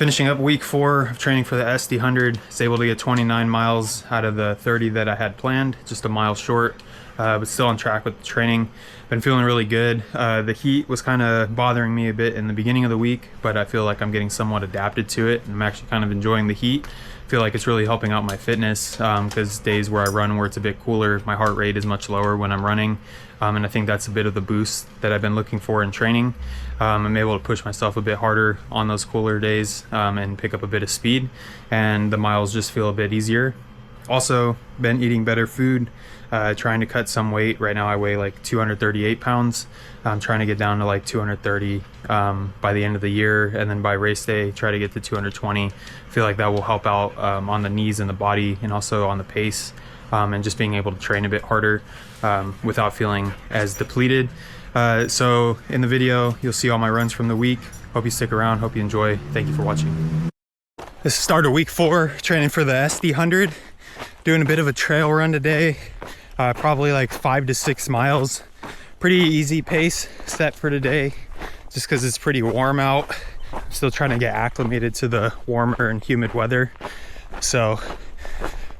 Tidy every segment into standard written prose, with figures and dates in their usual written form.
Finishing up week 4 of training for the SD100. I was able to get 29 miles out of the 30 that I had planned, just a mile short, but still on track with the training. Been feeling really good. The heat was kind of bothering me a bit in the beginning of the week, but I feel like I'm getting somewhat adapted to it, and I'm actually kind of enjoying the heat. I feel like it's really helping out my fitness because days where I run where it's a bit cooler, my heart rate is much lower when I'm running. And I think that's a bit of the boost that I've been looking for in training. I'm able to push myself a bit harder on those cooler days and pick up a bit of speed, and the miles just feel a bit easier. Also been eating better food, trying to cut some weight. Right now I weigh like 238 pounds. I'm trying to get down to like 230 by the end of the year, and then by race day try to get to 220. I feel like that will help out on the knees and the body, and also on the pace, and just being able to train a bit harder without feeling as depleted. So in the video you'll see all my runs from the week. Hope you stick around, hope you enjoy. Thank you for watching. This is the start of week 4, training for the SD100. Doing a bit of a trail run today, probably like 5 to 6 miles. Pretty easy pace set for today, just because it's pretty warm out. I'm still trying to get acclimated to the warmer and humid weather. So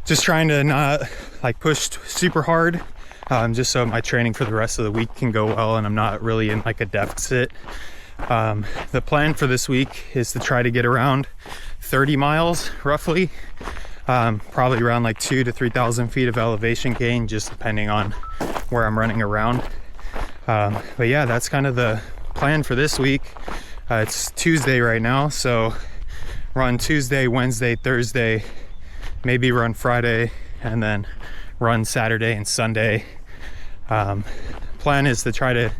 just trying to not like push super hard, just so my training for the rest of the week can go well and I'm not really in like a deficit. The plan for this week is to try to get around 30 miles roughly. Probably around like 2,000 to 3,000 feet of elevation gain, just depending on where I'm running around. But yeah, that's kind of the plan for this week. It's Tuesday right now, so run Tuesday, Wednesday, Thursday, maybe run Friday, and then run Saturday and Sunday. Plan is to try to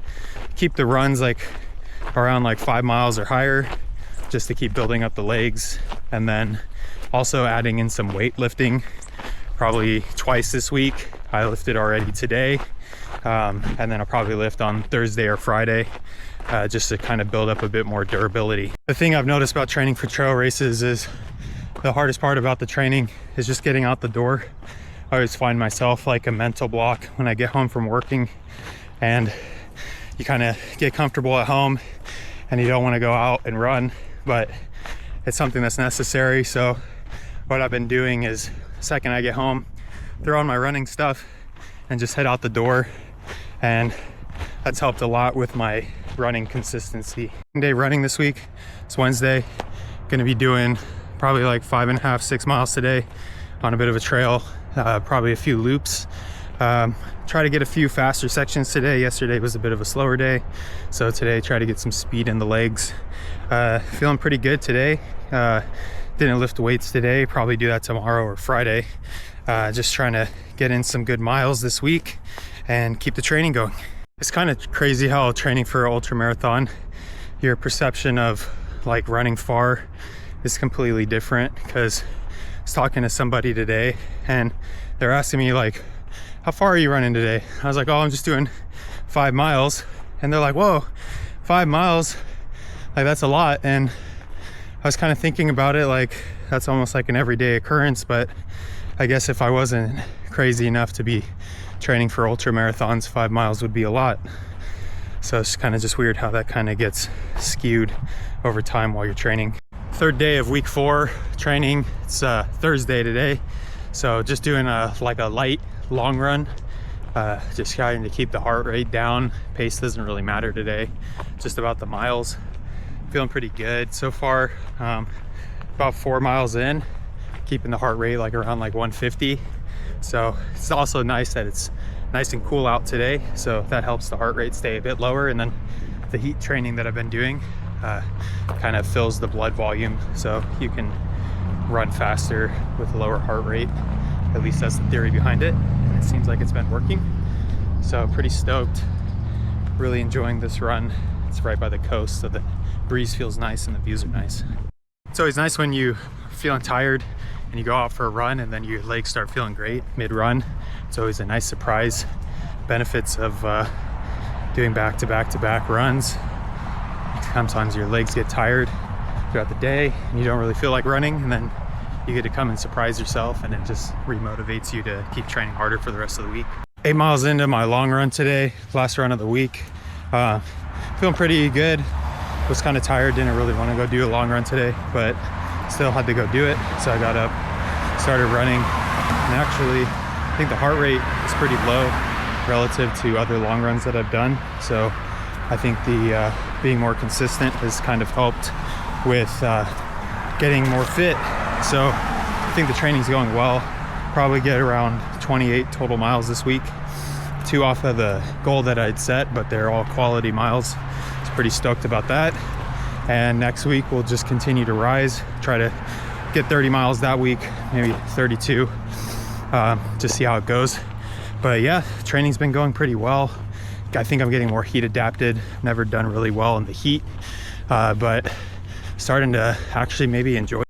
keep the runs like around like 5 miles or higher, just to keep building up the legs, and then also adding in some weightlifting, probably twice this week. I lifted already today, and then I'll probably lift on Thursday or Friday, just to kind of build up a bit more durability. The thing I've noticed about training for trail races is the hardest part about the training is just getting out the door. I always find myself like a mental block when I get home from working, and you kind of get comfortable at home and you don't want to go out and run, but it's something that's necessary. So what I've been doing is, the second I get home, throw on my running stuff and just head out the door, and that's helped a lot with my running consistency. Day running this week, it's Wednesday. Gonna be doing probably like 5.5, 6 miles today on a bit of a trail, probably a few loops. Try to get a few faster sections today. Yesterday was a bit of a slower day, so today try to get some speed in the legs. Feeling pretty good today. Didn't lift weights today, probably do that tomorrow or Friday. Just trying to get in some good miles this week and keep the training going. It's kind of crazy how training for an ultra marathon, your perception of like running far is completely different. Because I was talking to somebody today and they're asking me like, how far are you running today? I was like, oh, I'm just doing 5 miles. And they're like, whoa, 5 miles, like that's a lot. And I was kind of thinking about it like that's almost like an everyday occurrence, but I guess if I wasn't crazy enough to be training for ultra marathons, 5 miles would be a lot. So it's kind of just weird how that kind of gets skewed over time while you're training. Third day of week 4 training. It's Thursday today, so just doing a light long run, just trying to keep the heart rate down. Pace doesn't really matter today, just about the miles. Feeling pretty good so far. About 4 miles in, keeping the heart rate like around like 150. So it's also nice that it's nice and cool out today, so that helps the heart rate stay a bit lower. And then the heat training that I've been doing kind of fills the blood volume, so you can run faster with a lower heart rate. At least that's the theory behind it, and it seems like it's been working. So pretty stoked, really enjoying this run. It's right by the coast, so the breeze feels nice and the views are nice. It's always nice when you feeling tired and you go out for a run and then your legs start feeling great mid-run. It's always a nice surprise. Benefits of doing back-to-back runs. Sometimes your legs get tired throughout the day and you don't really feel like running, and then you get to come and surprise yourself, and it just remotivates you to keep training harder for the rest of the week. 8 miles into my long run today, last run of the week. Feeling pretty good. Was kind of tired, didn't really want to go do a long run today, but still had to go do it. So I got up, started running, and actually I think the heart rate is pretty low relative to other long runs that I've done. So I think the being more consistent has kind of helped with getting more fit. So I think the training's going well. Probably get around 28 total miles this week, 2 off of the goal that I'd set, but they're all quality miles. Pretty stoked about that. And next week we'll just continue to rise, try to get 30 miles that week, maybe 32, to see how it goes. But yeah, training's been going pretty well. I think I'm getting more heat adapted. Never done really well in the heat, but starting to actually maybe enjoy